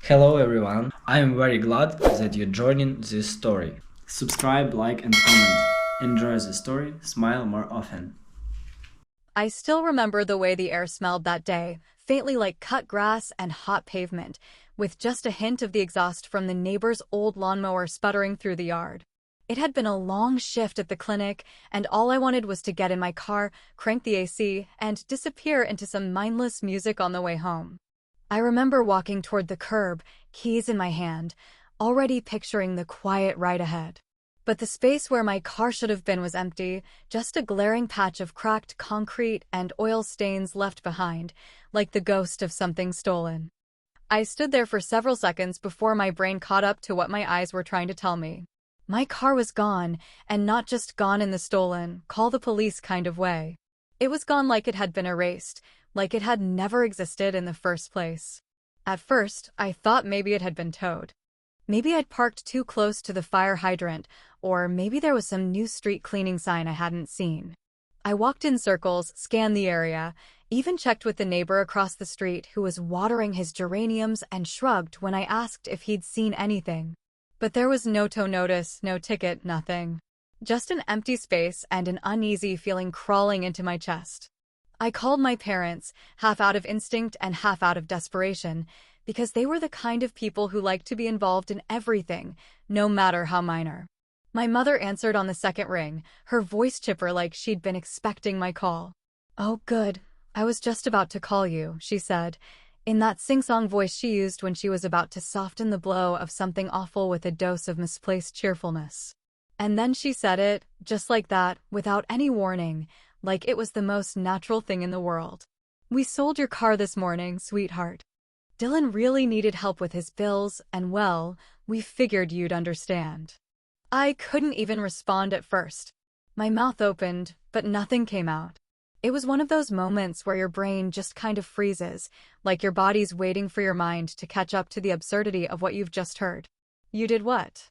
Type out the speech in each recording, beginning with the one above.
Hello everyone, I am very glad that you're joining this story. Subscribe, like, and comment. Enjoy the story, smile more often. I still remember the way the air smelled that day, faintly like cut grass and hot pavement, with just a hint of the exhaust from the neighbor's old lawnmower sputtering through the yard. It had been a long shift at the clinic, and all I wanted was to get in my car, crank the AC, and disappear into some mindless music on the way home. I remember walking toward the curb, keys in my hand, already picturing the quiet ride ahead. But the space where my car should have been was empty, just a glaring patch of cracked concrete and oil stains left behind, like the ghost of something stolen. I stood there for several seconds before my brain caught up to what my eyes were trying to tell me. My car was gone, and not just gone in the stolen, call the police kind of way. It was gone like it had been erased, like it had never existed in the first place. At first, I thought maybe it had been towed. Maybe I'd parked too close to the fire hydrant, or maybe there was some new street cleaning sign I hadn't seen. I walked in circles, scanned the area, even checked with the neighbor across the street who was watering his geraniums and shrugged when I asked if he'd seen anything. But there was no tow notice, no ticket, nothing. Just an empty space and an uneasy feeling crawling into my chest. I called my parents, half out of instinct and half out of desperation, because they were the kind of people who liked to be involved in everything, no matter how minor. My mother answered on the second ring, her voice chipper like she'd been expecting my call. "Oh, good. I was just about to call you," she said, in that sing-song voice she used when she was about to soften the blow of something awful with a dose of misplaced cheerfulness. And then she said it, just like that, without any warning, like it was the most natural thing in the world. "We sold your car this morning, sweetheart. Dylan really needed help with his bills, and well, we figured you'd understand." I couldn't even respond at first. My mouth opened, but nothing came out. It was one of those moments where your brain just kind of freezes, like your body's waiting for your mind to catch up to the absurdity of what you've just heard. "You did what?"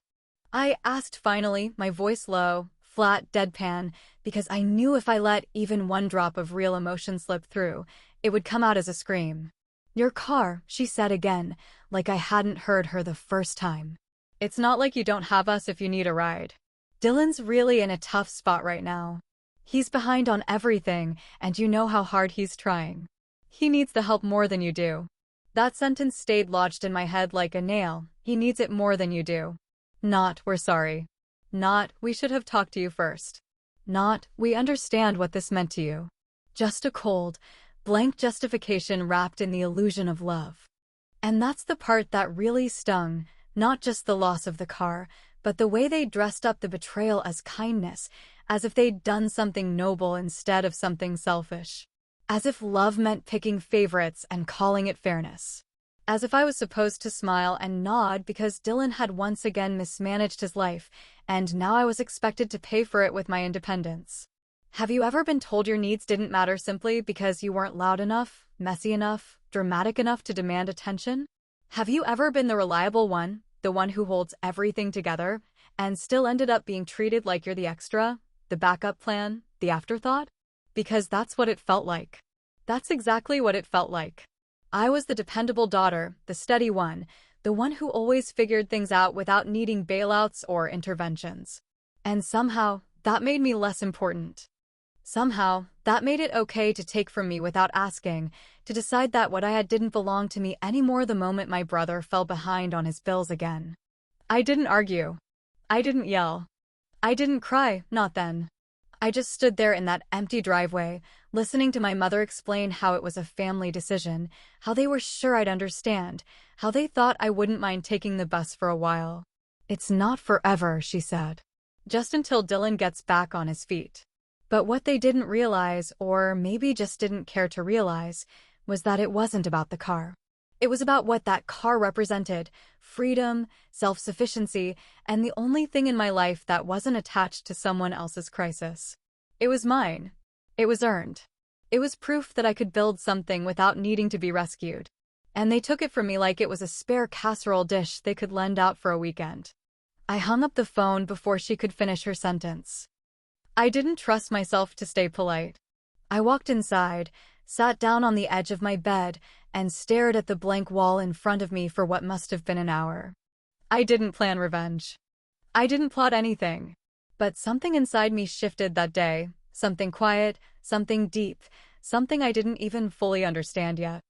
I asked finally, my voice low, flat, deadpan, because I knew if I let even one drop of real emotion slip through, it would come out as a scream. "Your car," she said again, like I hadn't heard her the first time. "It's not like you don't have us if you need a ride. Dylan's really in a tough spot right now. He's behind on everything, and you know how hard he's trying. He needs the help more than you do." That sentence stayed lodged in my head like a nail. He needs it more than you do. Not, "We're sorry." Not, "We should have talked to you first." Not, "We understand what this meant to you." Just a cold, blank justification wrapped in the illusion of love. And that's the part that really stung, not just the loss of the car, but the way they dressed up the betrayal as kindness, as if they'd done something noble instead of something selfish. As if love meant picking favorites and calling it fairness. As if I was supposed to smile and nod because Dylan had once again mismanaged his life, and now I was expected to pay for it with my independence. Have you ever been told your needs didn't matter simply because you weren't loud enough, messy enough, dramatic enough to demand attention? Have you ever been the reliable one, the one who holds everything together, and still ended up being treated like you're the extra, the backup plan, the afterthought? Because that's what it felt like. That's exactly what it felt like. I was the dependable daughter, the steady one, the one who always figured things out without needing bailouts or interventions. And somehow, that made me less important. Somehow, that made it okay to take from me without asking, to decide that what I had didn't belong to me anymore the moment my brother fell behind on his bills again. I didn't argue. I didn't yell. I didn't cry, not then. I just stood there in that empty driveway, listening to my mother explain how it was a family decision, how they were sure I'd understand, how they thought I wouldn't mind taking the bus for a while. "It's not forever," she said. "Just until Dylan gets back on his feet." But what they didn't realize, or maybe just didn't care to realize, was that it wasn't about the car. It was about what that car represented: freedom, self-sufficiency, and the only thing in my life that wasn't attached to someone else's crisis. It was mine. It was earned. It was proof that I could build something without needing to be rescued. And they took it from me like it was a spare casserole dish they could lend out for a weekend. I hung up the phone before she could finish her sentence. I didn't trust myself to stay polite. I walked inside, sat down on the edge of my bed, and stared at the blank wall in front of me for what must have been an hour. I didn't plan revenge. I didn't plot anything. But something inside me shifted that day. Something quiet, something deep, something I didn't even fully understand yet.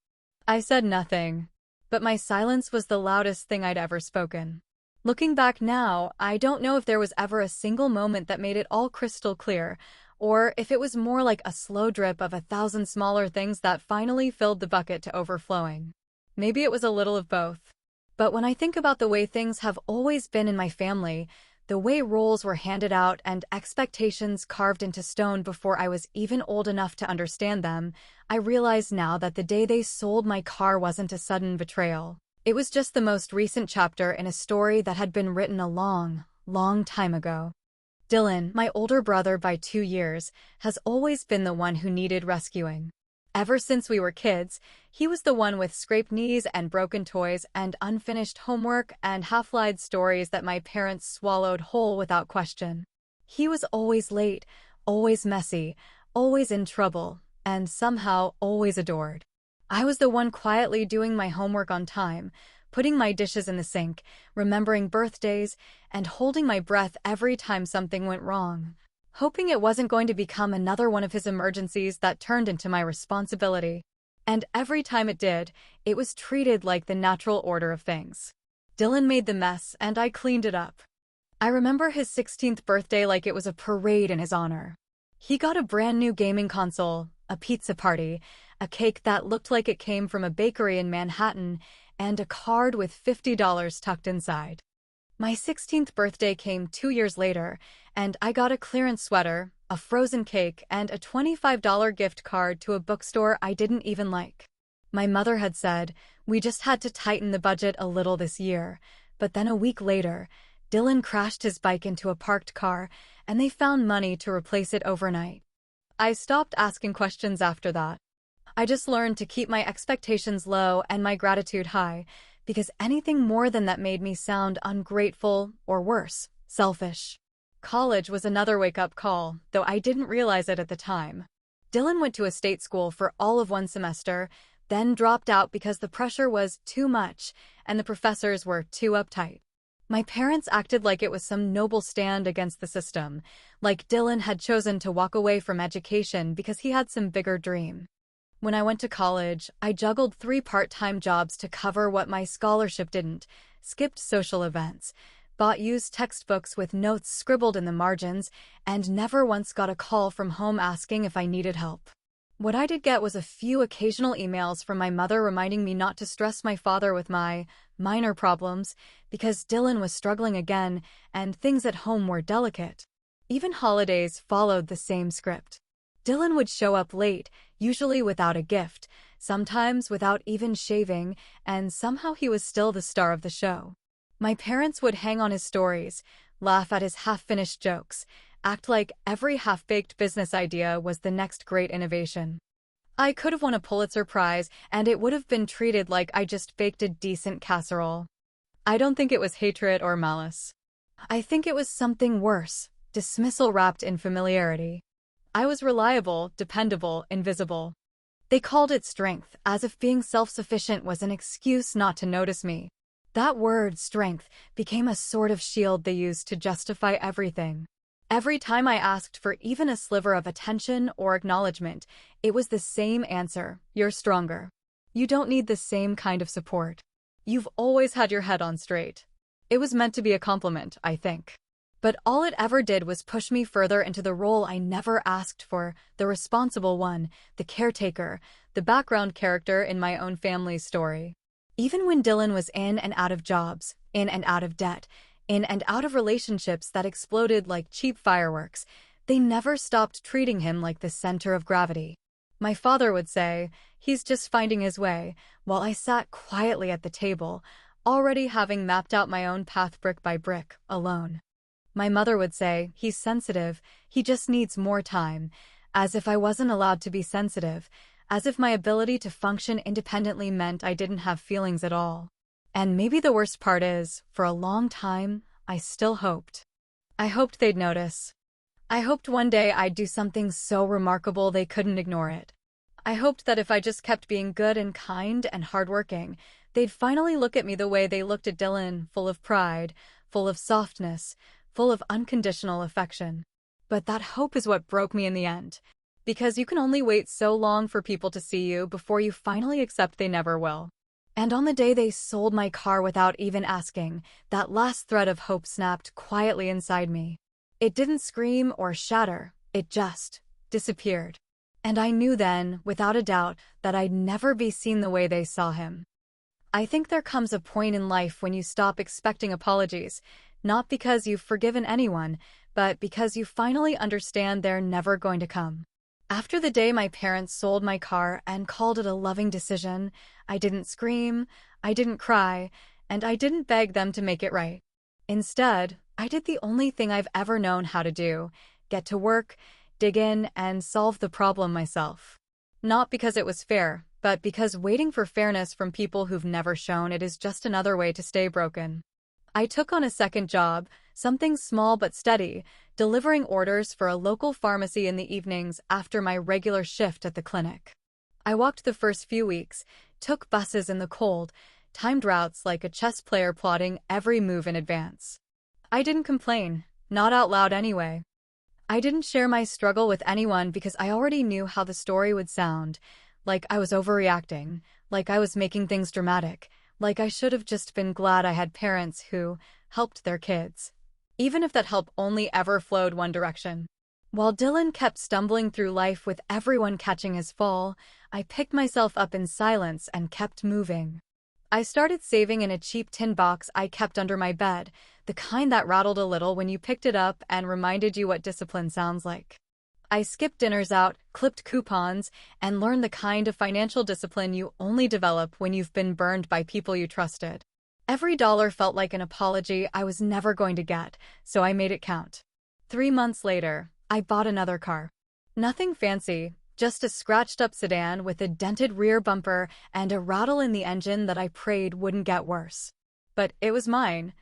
I said nothing, but my silence was the loudest thing I'd ever spoken. Looking back now, I don't know if there was ever a single moment that made it all crystal clear, or if it was more like a slow drip of 1,000 smaller things that finally filled the bucket to overflowing. Maybe it was a little of both. But when I think about the way things have always been in my family, the way roles were handed out and expectations carved into stone before I was even old enough to understand them, I realize now that the day they sold my car wasn't a sudden betrayal. It was just the most recent chapter in a story that had been written a long, long time ago. Dylan, my older brother by 2 years, has always been the one who needed rescuing. Ever since we were kids, he was the one with scraped knees and broken toys and unfinished homework and half-lied stories that my parents swallowed whole without question. He was always late, always messy, always in trouble, and somehow always adored. I was the one quietly doing my homework on time, putting my dishes in the sink, remembering birthdays, and holding my breath every time something went wrong, hoping it wasn't going to become another one of his emergencies that turned into my responsibility. And every time it did, it was treated like the natural order of things. Dylan made the mess, and I cleaned it up. I remember his 16th birthday like it was a parade in his honor. He got a brand new gaming console, a pizza party, a cake that looked like it came from a bakery in Manhattan, and a card with $50 tucked inside. My 16th birthday came 2 years later, and I got a clearance sweater, a frozen cake, and a $25 gift card to a bookstore I didn't even like. My mother had said, we just had to tighten the budget a little this year, but then a week later, Dylan crashed his bike into a parked car, and they found money to replace it overnight. I stopped asking questions after that. I just learned to keep my expectations low and my gratitude high, because anything more than that made me sound ungrateful, or worse, selfish. College was another wake-up call, though I didn't realize it at the time. Dylan went to a state school for all of one semester, then dropped out because the pressure was too much and the professors were too uptight. My parents acted like it was some noble stand against the system, like Dylan had chosen to walk away from education because he had some bigger dream. When I went to college, I juggled 3 part-time jobs to cover what my scholarship didn't, skipped social events, bought used textbooks with notes scribbled in the margins, and never once got a call from home asking if I needed help. What I did get was a few occasional emails from my mother reminding me not to stress my father with my minor problems because Dylan was struggling again and things at home were delicate. Even holidays followed the same script. Dylan would show up late, usually without a gift, sometimes without even shaving, and somehow he was still the star of the show. My parents would hang on his stories, laugh at his half-finished jokes, act like every half-baked business idea was the next great innovation. I could have won a Pulitzer Prize, and it would have been treated like I just baked a decent casserole. I don't think it was hatred or malice. I think it was something worse, dismissal wrapped in familiarity. I was reliable, dependable, invisible. They called it strength, as if being self-sufficient was an excuse not to notice me. That word, strength, became a sort of shield they used to justify everything. Every time I asked for even a sliver of attention or acknowledgement, it was the same answer: you're stronger. You don't need the same kind of support. You've always had your head on straight. It was meant to be a compliment, I think. But all it ever did was push me further into the role I never asked for, the responsible one, the caretaker, the background character in my own family's story. Even when Dylan was in and out of jobs, in and out of debt, in and out of relationships that exploded like cheap fireworks, they never stopped treating him like the center of gravity. My father would say, he's just finding his way, while I sat quietly at the table, already having mapped out my own path brick by brick, alone. My mother would say, he's sensitive, he just needs more time, as if I wasn't allowed to be sensitive, as if my ability to function independently meant I didn't have feelings at all. And maybe the worst part is, for a long time, I still hoped. I hoped they'd notice. I hoped one day I'd do something so remarkable they couldn't ignore it. I hoped that if I just kept being good and kind and hardworking, they'd finally look at me the way they looked at Dylan, full of pride, full of softness, full of unconditional affection. But that hope is what broke me in the end. Because you can only wait so long for people to see you before you finally accept they never will. And on the day they sold my car without even asking, that last thread of hope snapped quietly inside me. It didn't scream or shatter, it just disappeared. And I knew then, without a doubt, that I'd never be seen the way they saw him. I think there comes a point in life when you stop expecting apologies, not because you've forgiven anyone, but because you finally understand they're never going to come. After the day my parents sold my car and called it a loving decision, I didn't scream, I didn't cry, and I didn't beg them to make it right. Instead, I did the only thing I've ever known how to do: get to work, dig in, and solve the problem myself. Not because it was fair, but because waiting for fairness from people who've never shown it is just another way to stay broken. I took on a second job, something small but steady, delivering orders for a local pharmacy in the evenings after my regular shift at the clinic. I walked the first few weeks, took buses in the cold, timed routes like a chess player plotting every move in advance. I didn't complain, not out loud anyway. I didn't share my struggle with anyone because I already knew how the story would sound, like I was overreacting, like I was making things dramatic, like I should have just been glad I had parents who helped their kids. Even if that help only ever flowed one direction. While Dylan kept stumbling through life with everyone catching his fall, I picked myself up in silence and kept moving. I started saving in a cheap tin box I kept under my bed, the kind that rattled a little when you picked it up and reminded you what discipline sounds like. I skipped dinners out, clipped coupons, and learned the kind of financial discipline you only develop when you've been burned by people you trusted. Every dollar felt like an apology I was never going to get, so I made it count. 3 months later, I bought another car. Nothing fancy, just a scratched-up sedan with a dented rear bumper and a rattle in the engine that I prayed wouldn't get worse. But it was mine.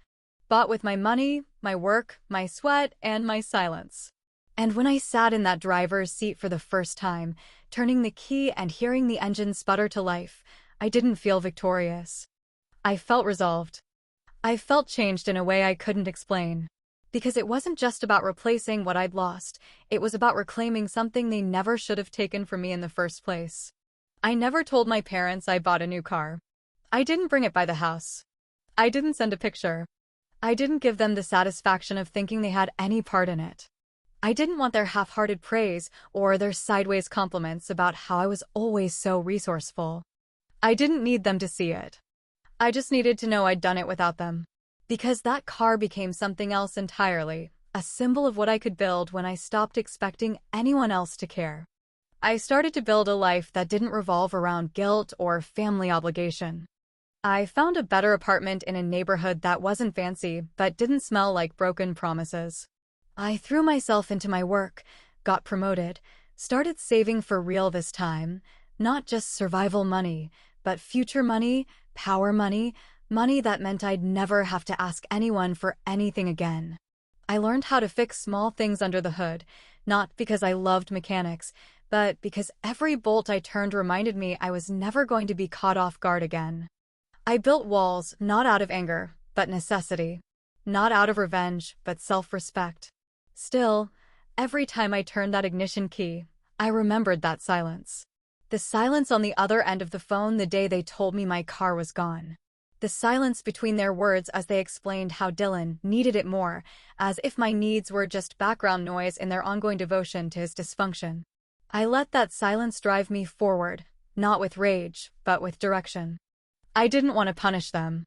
Bought with my money, my work, my sweat, and my silence. And when I sat in that driver's seat for the first time, turning the key and hearing the engine sputter to life, I didn't feel victorious. I felt resolved. I felt changed in a way I couldn't explain. Because it wasn't just about replacing what I'd lost, it was about reclaiming something they never should have taken from me in the first place. I never told my parents I bought a new car. I didn't bring it by the house. I didn't send a picture. I didn't give them the satisfaction of thinking they had any part in it. I didn't want their half-hearted praise or their sideways compliments about how I was always so resourceful. I didn't need them to see it. I just needed to know I'd done it without them. Because that car became something else entirely, a symbol of what I could build when I stopped expecting anyone else to care. I started to build a life that didn't revolve around guilt or family obligation. I found a better apartment in a neighborhood that wasn't fancy but didn't smell like broken promises. I threw myself into my work, got promoted, started saving for real this time, not just survival money, but future money, power money, money that meant I'd never have to ask anyone for anything again. I learned how to fix small things under the hood, not because I loved mechanics, but because every bolt I turned reminded me I was never going to be caught off guard again. I built walls not out of anger, but necessity. Not out of revenge, but self-respect. Still, every time I turned that ignition key, I remembered that silence. The silence on the other end of the phone the day they told me my car was gone. The silence between their words as they explained how Dylan needed it more, as if my needs were just background noise in their ongoing devotion to his dysfunction. I let that silence drive me forward, not with rage, but with direction. I didn't want to punish them.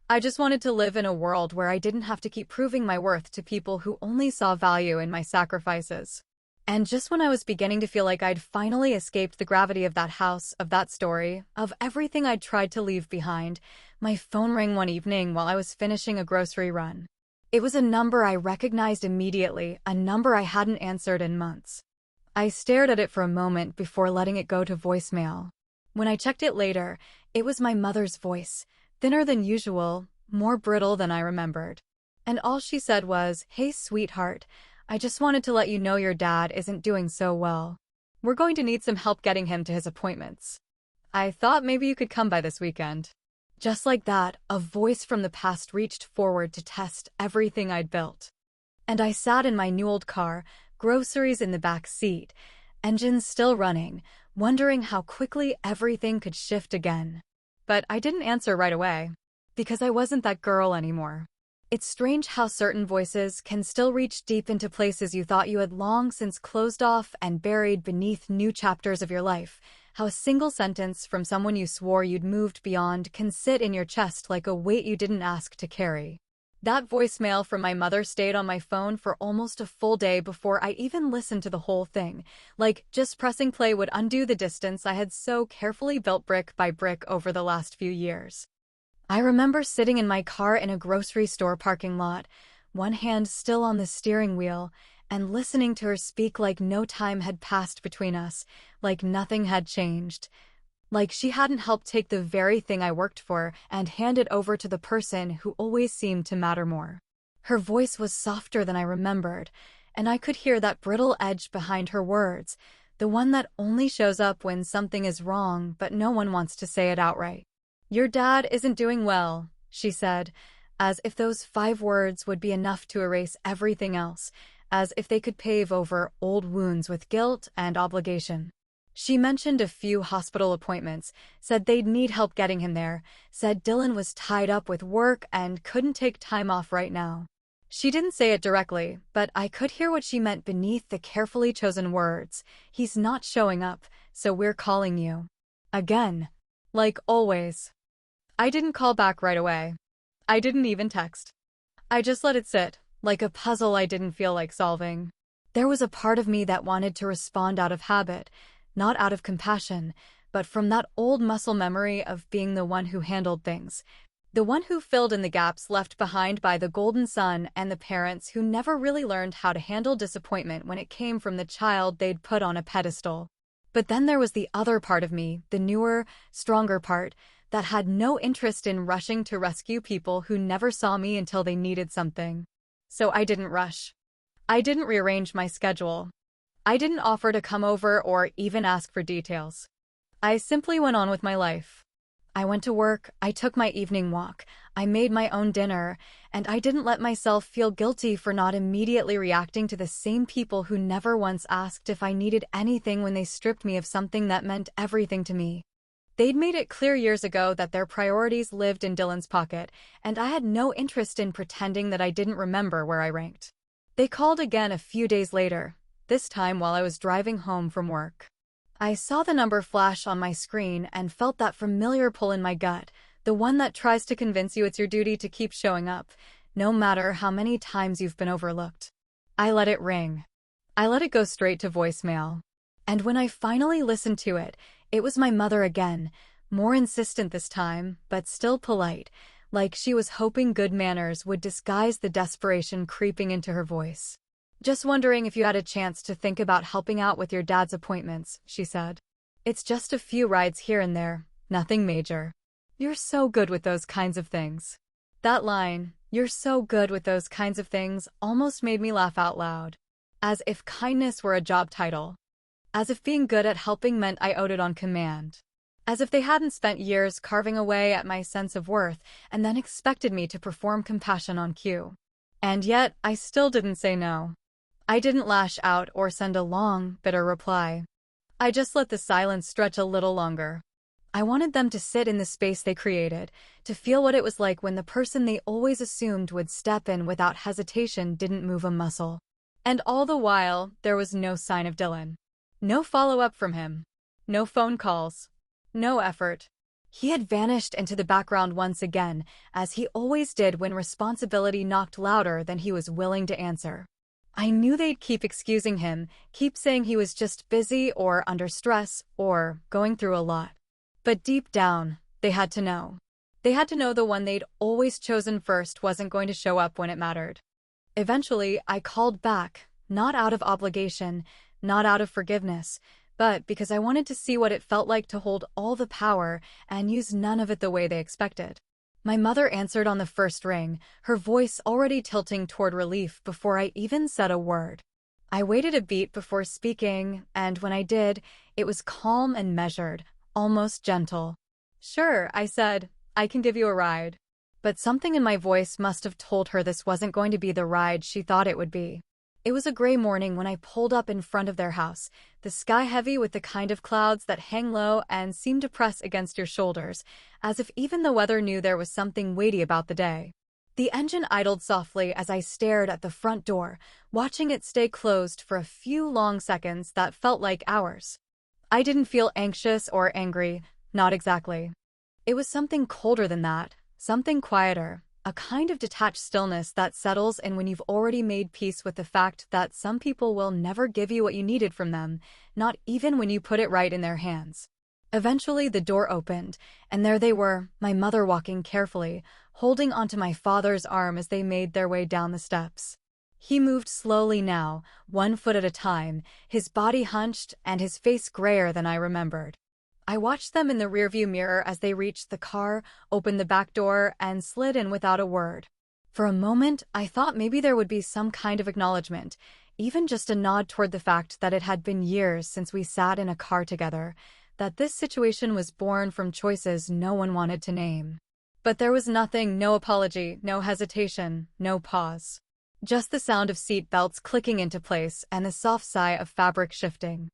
I just wanted to live in a world where I didn't have to keep proving my worth to people who only saw value in my sacrifices. And just when I was beginning to feel like I'd finally escaped the gravity of that house, of that story, of everything I'd tried to leave behind, my phone rang one evening while I was finishing a grocery run. It was a number I recognized immediately, a number I hadn't answered in months. I stared at it for a moment before letting it go to voicemail. When I checked it later, it was my mother's voice, thinner than usual, more brittle than I remembered. And all she said was, "Hey, sweetheart, I just wanted to let you know your dad isn't doing so well." We're going to need some help getting him to his appointments. I thought maybe you could come by this weekend. Just like that, a voice from the past reached forward to test everything I'd built. And I sat in my new old car, groceries in the back seat, engines still running, wondering how quickly everything could shift again. But I didn't answer right away, because I wasn't that girl anymore. It's strange how certain voices can still reach deep into places you thought you had long since closed off and buried beneath new chapters of your life. How a single sentence from someone you swore you'd moved beyond can sit in your chest like a weight you didn't ask to carry. That voicemail from my mother stayed on my phone for almost a full day before I even listened to the whole thing. Like, just pressing play would undo the distance I had so carefully built brick by brick over the last few years. I remember sitting in my car in a grocery store parking lot, one hand still on the steering wheel, and listening to her speak like no time had passed between us, like nothing had changed. Like she hadn't helped take the very thing I worked for and hand it over to the person who always seemed to matter more. Her voice was softer than I remembered, and I could hear that brittle edge behind her words, the one that only shows up when something is wrong but no one wants to say it outright. "Your dad isn't doing well," she said, as if those 5 words would be enough to erase everything else, as if they could pave over old wounds with guilt and obligation. She mentioned a few hospital appointments, said they'd need help getting him there, said Dylan was tied up with work and couldn't take time off right now. She didn't say it directly, but I could hear what she meant beneath the carefully chosen words. "He's not showing up, so we're calling you." Again. Like always. I didn't call back right away. I didn't even text. I just let it sit, like a puzzle I didn't feel like solving. There was a part of me that wanted to respond out of habit, not out of compassion, but from that old muscle memory of being the one who handled things. The one who filled in the gaps left behind by the golden son and the parents who never really learned how to handle disappointment when it came from the child they'd put on a pedestal. But then there was the other part of me, the newer, stronger part, that had no interest in rushing to rescue people who never saw me until they needed something. So I didn't rush. I didn't rearrange my schedule. I didn't offer to come over or even ask for details. I simply went on with my life. I went to work, I took my evening walk, I made my own dinner, and I didn't let myself feel guilty for not immediately reacting to the same people who never once asked if I needed anything when they stripped me of something that meant everything to me. They'd made it clear years ago that their priorities lived in Dylan's pocket, and I had no interest in pretending that I didn't remember where I ranked. They called again a few days later, this time while I was driving home from work. I saw the number flash on my screen and felt that familiar pull in my gut, the one that tries to convince you it's your duty to keep showing up, no matter how many times you've been overlooked. I let it ring. I let it go straight to voicemail. And when I finally listened to it, it was my mother again, more insistent this time, but still polite, like she was hoping good manners would disguise the desperation creeping into her voice. "Just wondering if you had a chance to think about helping out with your dad's appointments," she said. "It's just a few rides here and there, nothing major. You're so good with those kinds of things." That line, "you're so good with those kinds of things," almost made me laugh out loud. As if kindness were a job title. As if being good at helping meant I owed it on command. As if they hadn't spent years carving away at my sense of worth and then expected me to perform compassion on cue. And yet, I still didn't say no. I didn't lash out or send a long, bitter reply. I just let the silence stretch a little longer. I wanted them to sit in the space they created, to feel what it was like when the person they always assumed would step in without hesitation didn't move a muscle. And all the while, there was no sign of Dylan. No follow-up from him. No phone calls. No effort. He had vanished into the background once again, as he always did when responsibility knocked louder than he was willing to answer. I knew they'd keep excusing him, keep saying he was just busy or under stress or going through a lot. But deep down, they had to know. They had to know the one they'd always chosen first wasn't going to show up when it mattered. Eventually, I called back, not out of obligation, not out of forgiveness, but because I wanted to see what it felt like to hold all the power and use none of it the way they expected. My mother answered on the first ring, her voice already tilting toward relief before I even said a word. I waited a beat before speaking, and when I did, it was calm and measured, almost gentle. "Sure," I said, "I can give you a ride." But something in my voice must have told her this wasn't going to be the ride she thought it would be. It was a gray morning when I pulled up in front of their house, the sky heavy with the kind of clouds that hang low and seem to press against your shoulders, as if even the weather knew there was something weighty about the day. The engine idled softly as I stared at the front door, watching it stay closed for a few long seconds that felt like hours. I didn't feel anxious or angry, not exactly. It was something colder than that, something quieter, a kind of detached stillness that settles in when you've already made peace with the fact that some people will never give you what you needed from them, not even when you put it right in their hands. Eventually, the door opened, and there they were, my mother walking carefully, holding onto my father's arm as they made their way down the steps. He moved slowly now, one foot at a time, his body hunched and his face grayer than I remembered. I watched them in the rearview mirror as they reached the car, opened the back door, and slid in without a word. For a moment, I thought maybe there would be some kind of acknowledgement, even just a nod toward the fact that it had been years since we sat in a car together, that this situation was born from choices no one wanted to name. But there was nothing, no apology, no hesitation, no pause. Just the sound of seat belts clicking into place and the soft sigh of fabric shifting.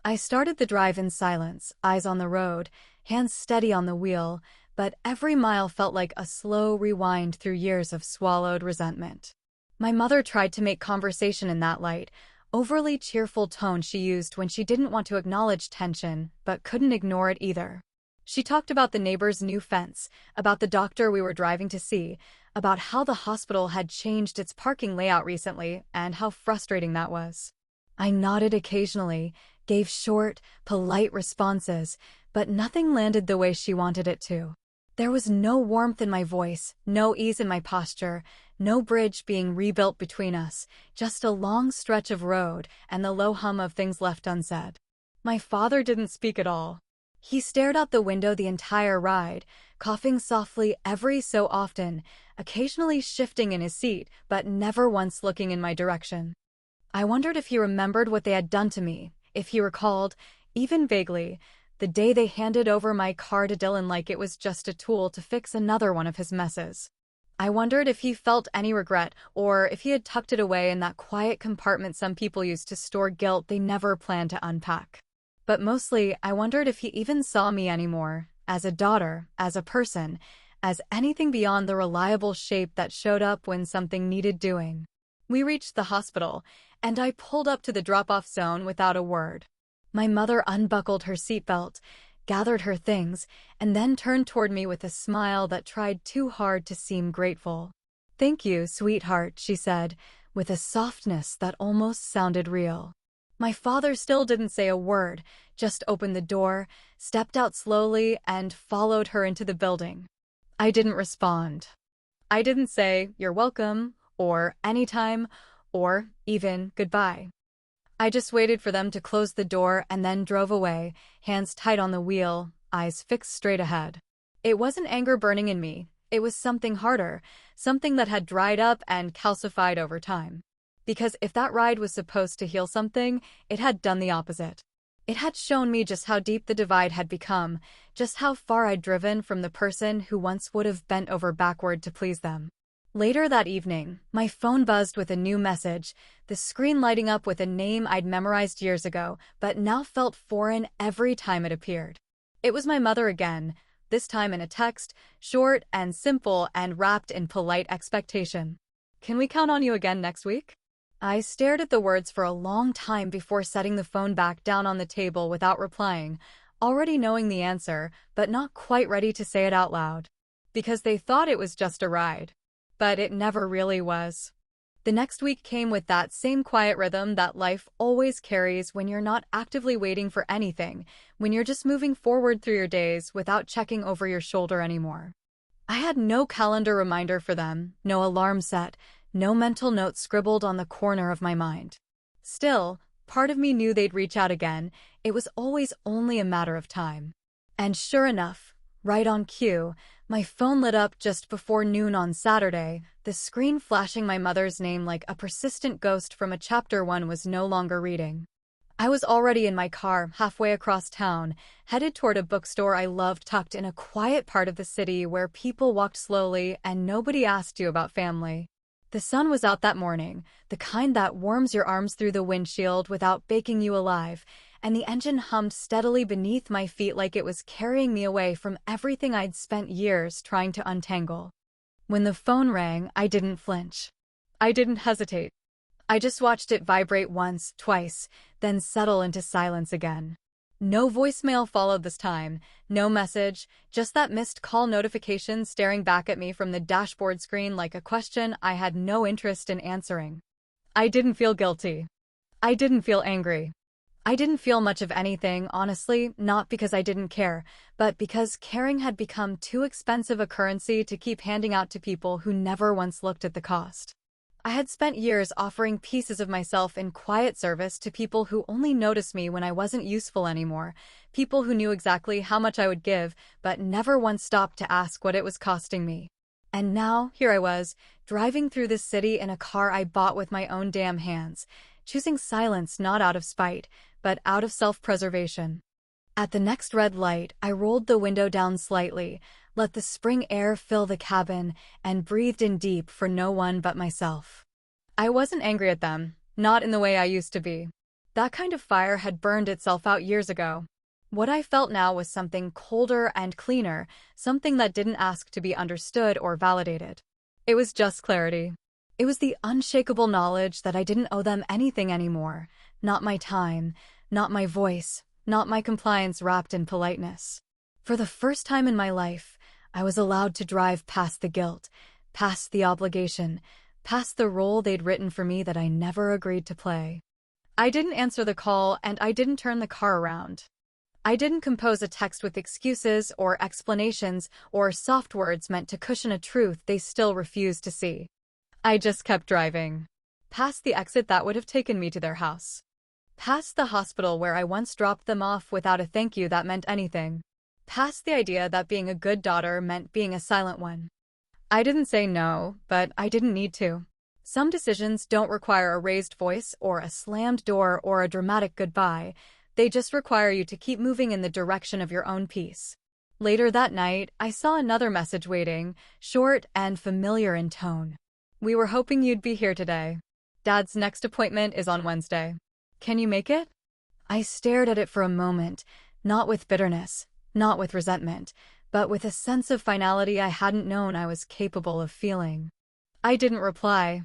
I started the drive in silence, eyes on the road, hands steady on the wheel, but every mile felt like a slow rewind through years of swallowed resentment. My mother tried to make conversation in that light, overly cheerful tone she used when she didn't want to acknowledge tension, but couldn't ignore it either. She talked about the neighbor's new fence, about the doctor we were driving to see, about how the hospital had changed its parking layout recently, and how frustrating that was. I nodded occasionally, gave short, polite responses, but nothing landed the way she wanted it to. There was no warmth in my voice, no ease in my posture, no bridge being rebuilt between us, just a long stretch of road and the low hum of things left unsaid. My father didn't speak at all. He stared out the window the entire ride, coughing softly every so often, occasionally shifting in his seat, but never once looking in my direction. I wondered if he remembered what they had done to me, if he recalled, even vaguely, the day they handed over my car to Dylan like it was just a tool to fix another one of his messes. I wondered if he felt any regret, or if he had tucked it away in that quiet compartment some people use to store guilt they never planned to unpack. But mostly, I wondered if he even saw me anymore, as a daughter, as a person, as anything beyond the reliable shape that showed up when something needed doing. We reached the hospital, and I pulled up to the drop-off zone without a word. My mother unbuckled her seatbelt, gathered her things, and then turned toward me with a smile that tried too hard to seem grateful. "Thank you, sweetheart," she said, with a softness that almost sounded real. My father still didn't say a word, just opened the door, stepped out slowly, and followed her into the building. I didn't respond. I didn't say, "You're welcome," or "anytime," or even "goodbye." I just waited for them to close the door and then drove away, hands tight on the wheel, eyes fixed straight ahead. It wasn't anger burning in me, it was something harder, something that had dried up and calcified over time. Because if that ride was supposed to heal something, it had done the opposite. It had shown me just how deep the divide had become, just how far I'd driven from the person who once would have bent over backward to please them. Later that evening, my phone buzzed with a new message, the screen lighting up with a name I'd memorized years ago, but now felt foreign every time it appeared. It was my mother again, this time in a text, short and simple and wrapped in polite expectation. "Can we count on you again next week?" I stared at the words for a long time before setting the phone back down on the table without replying, already knowing the answer, but not quite ready to say it out loud. Because they thought it was just a ride. But it never really was. The next week came with that same quiet rhythm that life always carries when you're not actively waiting for anything, when you're just moving forward through your days without checking over your shoulder anymore. I had no calendar reminder for them, no alarm set, no mental note scribbled on the corner of my mind. Still, part of me knew they'd reach out again. It was always only a matter of time. And sure enough, right on cue, My phone lit up just before noon on Saturday, the screen flashing my mother's name like a persistent ghost from a chapter one was no longer reading. I was already in my car, halfway across town, headed toward a bookstore I loved tucked in a quiet part of the city where people walked slowly and nobody asked you about family. The sun was out that morning, the kind that warms your arms through the windshield without baking you alive, and the engine hummed steadily beneath my feet like it was carrying me away from everything I'd spent years trying to untangle. When the phone rang, I didn't flinch. I didn't hesitate. I just watched it vibrate once, twice, then settle into silence again. No voicemail followed this time, no message, just that missed call notification staring back at me from the dashboard screen like a question I had no interest in answering. I didn't feel guilty. I didn't feel angry. I didn't feel much of anything, honestly, not because I didn't care, but because caring had become too expensive a currency to keep handing out to people who never once looked at the cost. I had spent years offering pieces of myself in quiet service to people who only noticed me when I wasn't useful anymore, people who knew exactly how much I would give, but never once stopped to ask what it was costing me. And now, here I was, driving through this city in a car I bought with my own damn hands, choosing silence not out of spite, but out of self-preservation. At the next red light, I rolled the window down slightly, let the spring air fill the cabin, and breathed in deep for no one but myself. I wasn't angry at them, not in the way I used to be. That kind of fire had burned itself out years ago. What I felt now was something colder and cleaner, something that didn't ask to be understood or validated. It was just clarity. It was the unshakable knowledge that I didn't owe them anything anymore, not my time, not my voice, not my compliance wrapped in politeness. For the first time in my life, I was allowed to drive past the guilt, past the obligation, past the role they'd written for me that I never agreed to play. I didn't answer the call, and I didn't turn the car around. I didn't compose a text with excuses or explanations or soft words meant to cushion a truth they still refused to see. I just kept driving. Past the exit that would have taken me to their house. Past the hospital where I once dropped them off without a thank you that meant anything. Past the idea that being a good daughter meant being a silent one. I didn't say no, but I didn't need to. Some decisions don't require a raised voice or a slammed door or a dramatic goodbye. They just require you to keep moving in the direction of your own peace. Later that night, I saw another message waiting, short and familiar in tone. We were hoping you'd be here today. Dad's next appointment is on Wednesday. Can you make it? I stared at it for a moment, not with bitterness, not with resentment, but with a sense of finality I hadn't known I was capable of feeling. I didn't reply.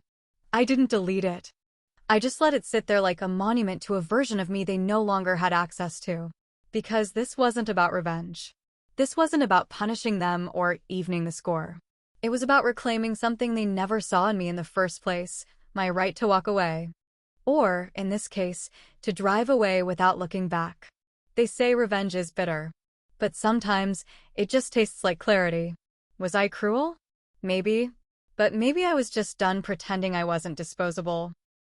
I didn't delete it. I just let it sit there like a monument to a version of me they no longer had access to. Because this wasn't about revenge. This wasn't about punishing them or evening the score. It was about reclaiming something they never saw in me in the first place, my right to walk away. Or, in this case, to drive away without looking back. They say revenge is bitter. But sometimes, it just tastes like clarity. Was I cruel? Maybe. But maybe I was just done pretending I wasn't disposable.